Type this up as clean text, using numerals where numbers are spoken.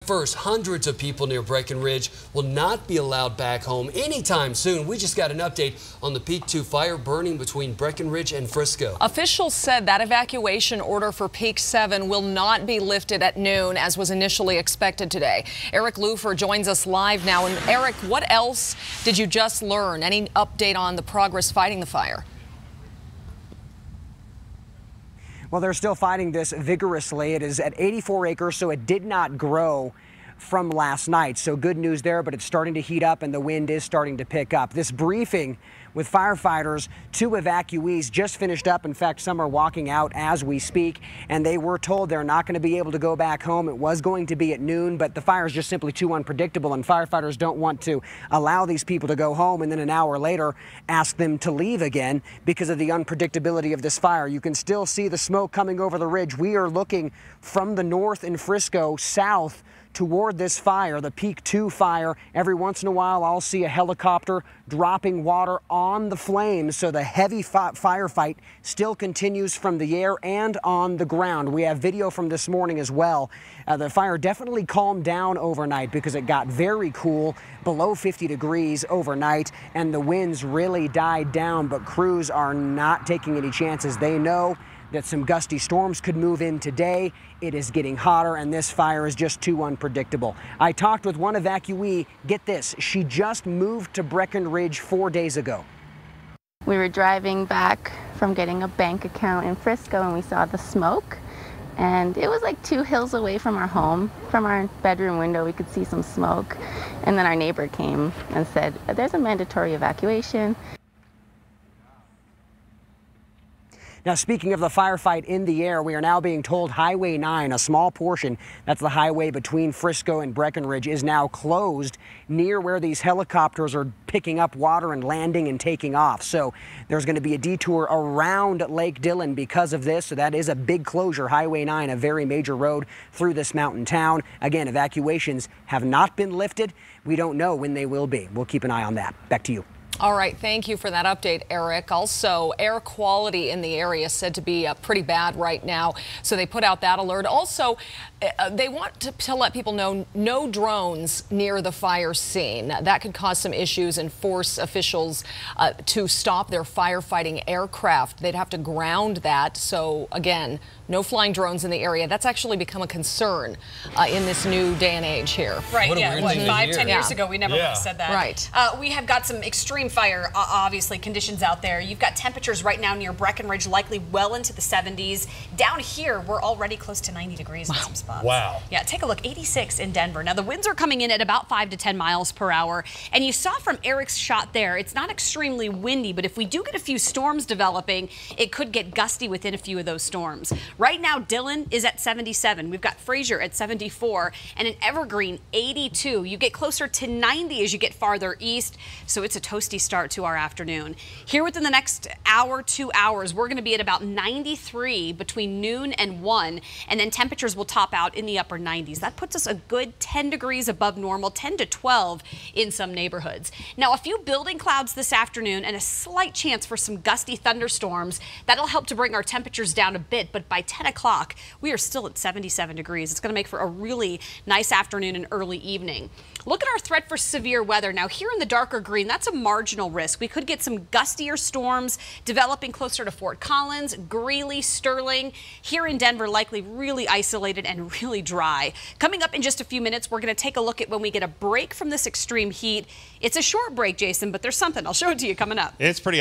First, hundreds of people near Breckenridge will not be allowed back home anytime soon. We just got an update on the Peak 2 fire burning between Breckenridge and Frisco. Officials said that evacuation order for Peak 7 will not be lifted at noon as was initially expected today. Eric Lufer joins us live now. And Eric, what else did you just learn? Any update on the progress fighting the fire? Well, they're still fighting this vigorously. It is at 84 acres, so it did not grow from last night. So good news there, but it's starting to heat up and the wind is starting to pick up. This briefing with firefighters, 2 evacuees just finished up. In fact, some are walking out as we speak, and they were told they're not going to be able to go back home. It was going to be at noon, but the fire is just simply too unpredictable, and firefighters don't want to allow these people to go home and then an hour later ask them to leave again because of the unpredictability of this fire. You can still see the smoke coming over the ridge. We are looking from the north in Frisco south toward this fire, the Peak 2 fire. Every once in a while, I'll see a helicopter dropping water on the flames. So the heavy firefight still continues from the air and on the ground. We have video from this morning as well. The fire definitely calmed down overnight because it got very cool, below 50 degrees overnight, and the winds really died down, but crews are not taking any chances. They know that some gusty storms could move in today. It is getting hotter, and this fire is just too unpredictable. I talked with one evacuee. Get this, she just moved to Breckenridge 4 days ago. We were driving back from getting a bank account in Frisco, and we saw the smoke. And it was like 2 hills away from our home. From our bedroom window, we could see some smoke. And then our neighbor came and said, there's a mandatory evacuation. Now, speaking of the firefight in the air, we are now being told Highway 9, a small portion, that's the highway between Frisco and Breckenridge, is now closed near where these helicopters are picking up water and landing and taking off. So there's going to be a detour around Lake Dillon because of this. So that is a big closure. Highway 9, a very major road through this mountain town. Again, evacuations have not been lifted. We don't know when they will be. We'll keep an eye on that. Back to you. All right, thank you for that update, Eric. Also, air quality in the area said to be pretty bad right now, so they put out that alert. Also, they want to let people know no drones near the fire scene. That could cause some issues and force officials to stop their firefighting aircraft. They'd have to ground that. So again, no flying drones in the area. That's actually become a concern in this new day and age here. Right, yeah, what, 5-10 years ago, we never would have said that. Right. We have got some extreme fire, obviously, conditions out there. You've got temperatures right now near Breckenridge, likely well into the 70s. Down here, we're already close to 90 degrees in some spots. Wow. Yeah, take a look, 86 in Denver. Now, the winds are coming in at about 5 to 10 miles per hour. And you saw from Eric's shot there, it's not extremely windy, but if we do get a few storms developing, it could get gusty within a few of those storms. Right now, Dillon is at 77. We've got Fraser at 74 and in Evergreen, 82. You get closer to 90 as you get farther east, so it's a toasty start to our afternoon. Here within the next hour, 2 hours, we're going to be at about 93 between noon and 1, and then temperatures will top out in the upper 90s. That puts us a good 10 degrees above normal, 10 to 12 in some neighborhoods. Now, a few building clouds this afternoon and a slight chance for some gusty thunderstorms. That'll help to bring our temperatures down a bit, but by 10 o'clock, we are still at 77 degrees. It's going to make for a really nice afternoon and early evening. Look at our threat for severe weather. Now, here in the darker green, that's a marginal risk. We could get some gustier storms developing closer to Fort Collins, Greeley, Sterling. Here in Denver, likely really isolated and really dry. Coming up in just a few minutes, we're going to take a look at when we get a break from this extreme heat. It's a short break, Jason, but there's something. I'll show it to you coming up. It's pretty